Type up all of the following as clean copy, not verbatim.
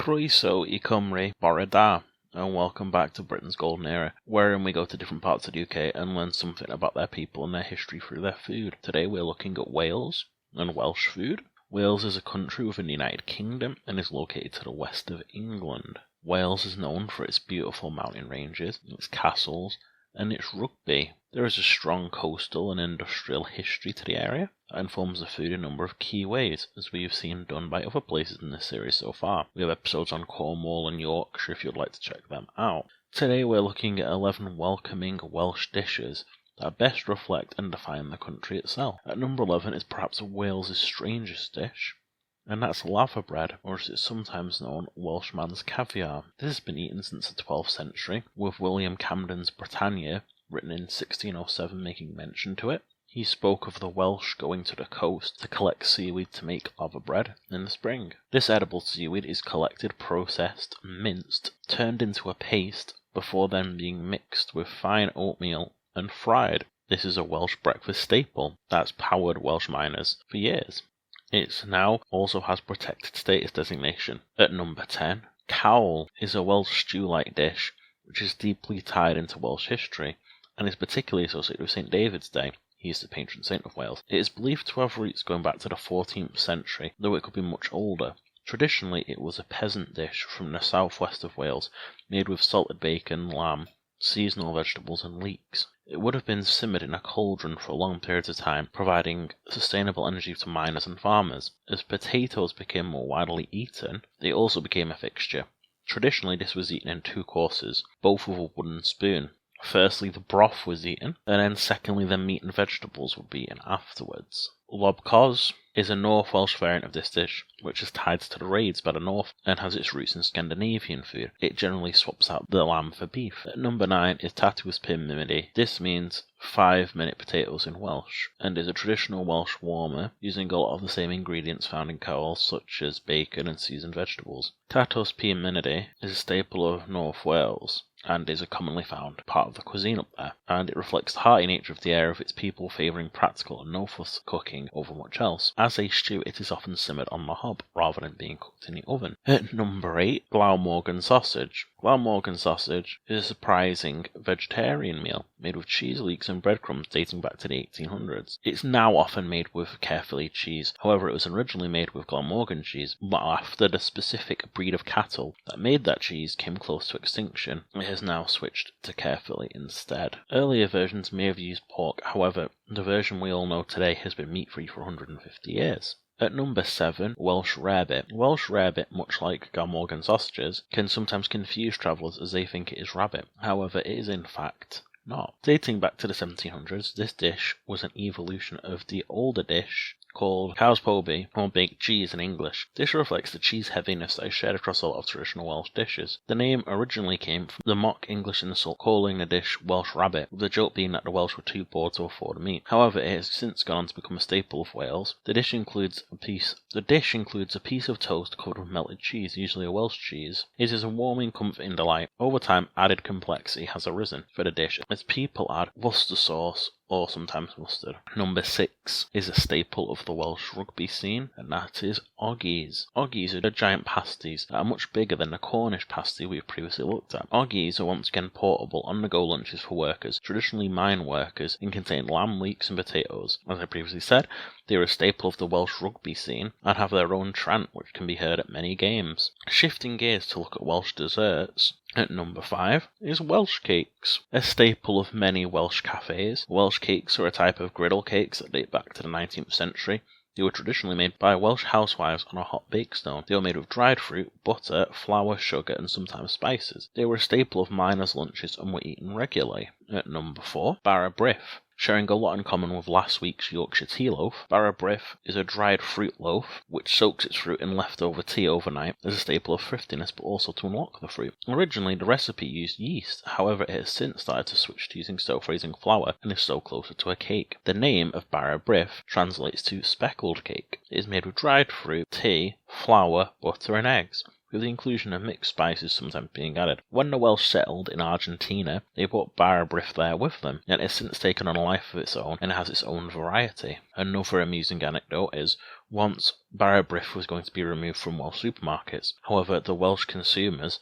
Croeso I Cymru, Bara Brith, and welcome back to Britain's Golden Era, wherein we go to different parts of the UK and learn something about their people and their history through their food. Today we're looking at Wales and Welsh food. Wales is a country within the United Kingdom and is located to the west of England. Wales is known for its beautiful mountain ranges, its castles, and its rugby. There is a strong coastal and industrial history to the area that informs the food in a number of key ways, as we have seen done by other places in this series so far. We have episodes on Cornwall and Yorkshire if you'd like to check them out. Today we're looking at 11 welcoming Welsh dishes that best reflect and define the country itself. At number 11 is perhaps Wales' strangest dish, and that's Laverbread, or as it's sometimes known, Welshman's caviar. This has been eaten since the 12th century, with William Camden's Britannia, written in 1607, making mention to it. He spoke of the Welsh going to the coast to collect seaweed to make laverbread in the spring. This edible seaweed is collected, processed, minced, turned into a paste, before then being mixed with fine oatmeal and fried. This is a Welsh breakfast staple that's powered Welsh miners for years. It now also has protected status designation. At number 10, cawl is a Welsh stew-like dish which is deeply tied into Welsh history and is particularly associated with St David's Day. He is the patron saint of Wales. It is believed to have roots going back to the 14th century, though it could be much older. Traditionally, it was a peasant dish from the southwest of Wales, made with salted bacon, lamb, seasonal vegetables and leeks. It would have been simmered in a cauldron for long periods of time, providing sustainable energy to miners and farmers. As potatoes became more widely eaten, they also became a fixture. Traditionally, this was eaten in two courses, both with a wooden spoon. Firstly, the broth was eaten, and then secondly, the meat and vegetables would be eaten afterwards. Lobcos is a North Welsh variant of this dish, which is tied to the raids by the north and has its roots in Scandinavian food. It generally swaps out the lamb for beef. At number 9 is Tatws Pum. This means 5-minute potatoes in Welsh, and is a traditional Welsh warmer, using a lot of the same ingredients found in cawl, such as bacon and seasoned vegetables. Tatws Pum is a staple of North Wales, and is a commonly found part of the cuisine up there, and it reflects the hearty nature of the area of its people favouring practical and no-fuss cooking over much else. As a stew, it is often simmered on the hob, rather than being cooked in the oven. At number 8, Glamorgan sausage. Glamorgan sausage is a surprising vegetarian meal, made with cheese, leeks and breadcrumbs dating back to the 1800s. It's now often made with Caerphilly cheese, however it was originally made with Glamorgan cheese, but after the specific breed of cattle that made that cheese came close to extinction, it has now switched to Caerphilly instead. Earlier versions may have used pork, however, the version we all know today has been meat-free for 150 years. At number 7, Welsh rarebit. Welsh rarebit, much like Glamorgan sausages, can sometimes confuse travellers as they think it is rabbit. However, it is in fact not. Dating back to the 1700s, this dish was an evolution of the older dish called cow's poby, or baked cheese in English. This reflects the cheese heaviness that is shared across a lot of traditional Welsh dishes. The name originally came from the mock English insult calling the dish Welsh rabbit, with the joke being that the Welsh were too poor to afford meat. However, it has since gone on to become a staple of Wales. The dish includes a piece of toast covered with melted cheese, usually a Welsh cheese. It is a warming, comforting delight. Over time, added complexity has arisen for the dish as people add Worcester sauce, or sometimes mustard. Number 6 is a staple of the Welsh rugby scene, and that is Oggies. Oggies are giant pasties that are much bigger than the Cornish pasty we've previously looked at. Oggies are once again portable, on-the-go lunches for workers, traditionally mine workers, and contain lamb, leeks and potatoes. As I previously said, they are a staple of the Welsh rugby scene and have their own chant which can be heard at many games. Shifting gears to look at Welsh desserts, at number 5 is Welsh Cakes, a staple of many Welsh cafes. Welsh Cakes are a type of griddle cakes that date back to the 19th century. They were traditionally made by Welsh housewives on a hot bake stone. They were made with dried fruit, butter, flour, sugar and sometimes spices. They were a staple of miners' lunches and were eaten regularly. At number 4, Bara Brith. Sharing a lot in common with last week's Yorkshire tea loaf, Bara Brith is a dried fruit loaf which soaks its fruit in leftover tea overnight as a staple of thriftiness but also to unlock the fruit. Originally the recipe used yeast, however it has since started to switch to using self-raising flour and is so closer to a cake. The name of Bara Brith translates to speckled cake. It is made with dried fruit, tea, flour, butter and eggs. with the inclusion of mixed spices sometimes being added. When the Welsh settled in Argentina, they brought Bara Brith there with them, and it has since taken on a life of its own and has its own variety. Another amusing anecdote is, once Bara Brith was going to be removed from Welsh supermarkets. However, the Welsh consumers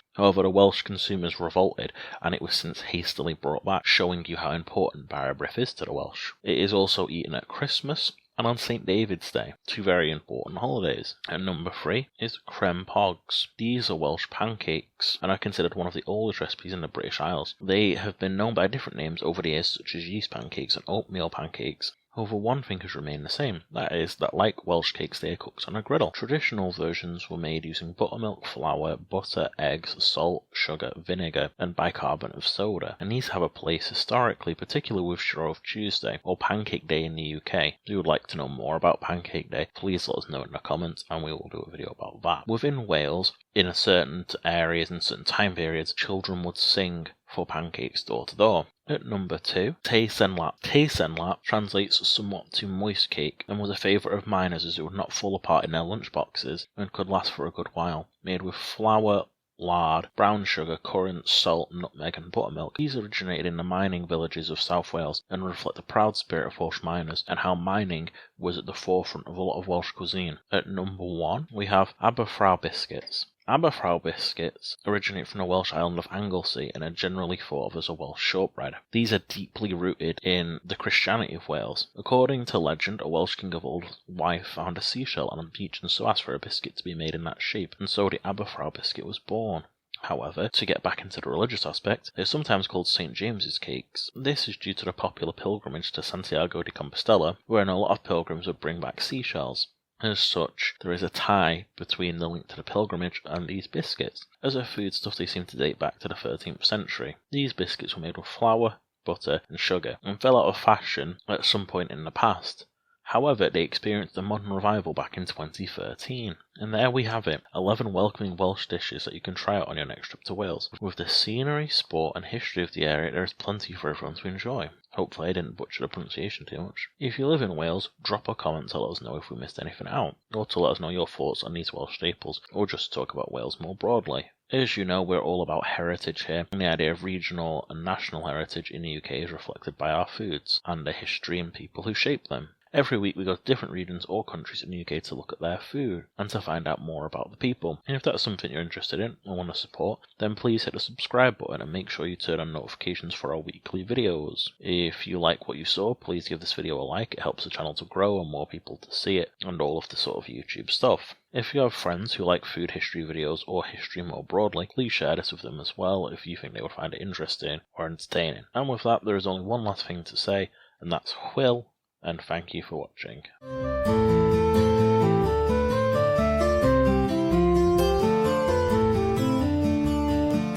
revolted, and it was since hastily brought back, showing you how important Bara Brith is to the Welsh. It is also eaten at Christmas and on St. David's Day, two very important holidays. And number 3 is creme pogs. These are Welsh pancakes, and are considered one of the oldest recipes in the British Isles. They have been known by different names over the years, such as yeast pancakes and oatmeal pancakes. However, one thing has remained the same, that is that like Welsh cakes they are cooked on a griddle. Traditional versions were made using buttermilk, flour, butter, eggs, salt, sugar, vinegar and bicarbonate of soda, and these have a place historically, particularly with Shrove Tuesday or Pancake Day in the UK. If you would like to know more about Pancake Day, please let us know in the comments and we will do a video about that. Within Wales, in certain areas and certain time periods, children would sing for pancakes door to door. At number 2, Tay Senlap. Tay Senlap translates somewhat to moist cake and was a favourite of miners as it would not fall apart in their lunchboxes and could last for a good while. Made with flour, lard, brown sugar, currants, salt, nutmeg and buttermilk. These originated in the mining villages of South Wales and reflect the proud spirit of Welsh miners and how mining was at the forefront of a lot of Welsh cuisine. At number 1, we have Aberfraw biscuits. Aberfraw biscuits originate from the Welsh island of Anglesey and are generally thought of as a Welsh shortbread. These are deeply rooted in the Christianity of Wales. According to legend, a Welsh king of old wife found a seashell on a beach and so asked for a biscuit to be made in that shape, and so the Aberfraw biscuit was born. However, to get back into the religious aspect, they are sometimes called St. James's cakes. This is due to the popular pilgrimage to Santiago de Compostela, wherein a lot of pilgrims would bring back seashells. As such, there is a tie between the link to the pilgrimage and these biscuits. As a foodstuff, they seem to date back to the 13th century. These biscuits were made with flour, butter and sugar, and fell out of fashion at some point in the past. However, they experienced a modern revival back in 2013. And there we have it, 11 welcoming Welsh dishes that you can try out on your next trip to Wales. With the scenery, sport and history of the area, there is plenty for everyone to enjoy. Hopefully I didn't butcher the pronunciation too much. If you live in Wales, drop a comment to let us know if we missed anything out, or to let us know your thoughts on these Welsh staples, or just talk about Wales more broadly. As you know, we're all about heritage here, and the idea of regional and national heritage in the UK is reflected by our foods, and the history and people who shape them. Every week we go to different regions or countries in the UK to look at their food and to find out more about the people. And if that's something you're interested in or want to support, then please hit the subscribe button and make sure you turn on notifications for our weekly videos. If you like what you saw, please give this video a like. It helps the channel to grow and more people to see it, and all of the sort of YouTube stuff. If you have friends who like food history videos or history more broadly, please share this with them as well if you think they would find it interesting or entertaining. And with that, there is only one last thing to say, and that's Will. And thank you for watching.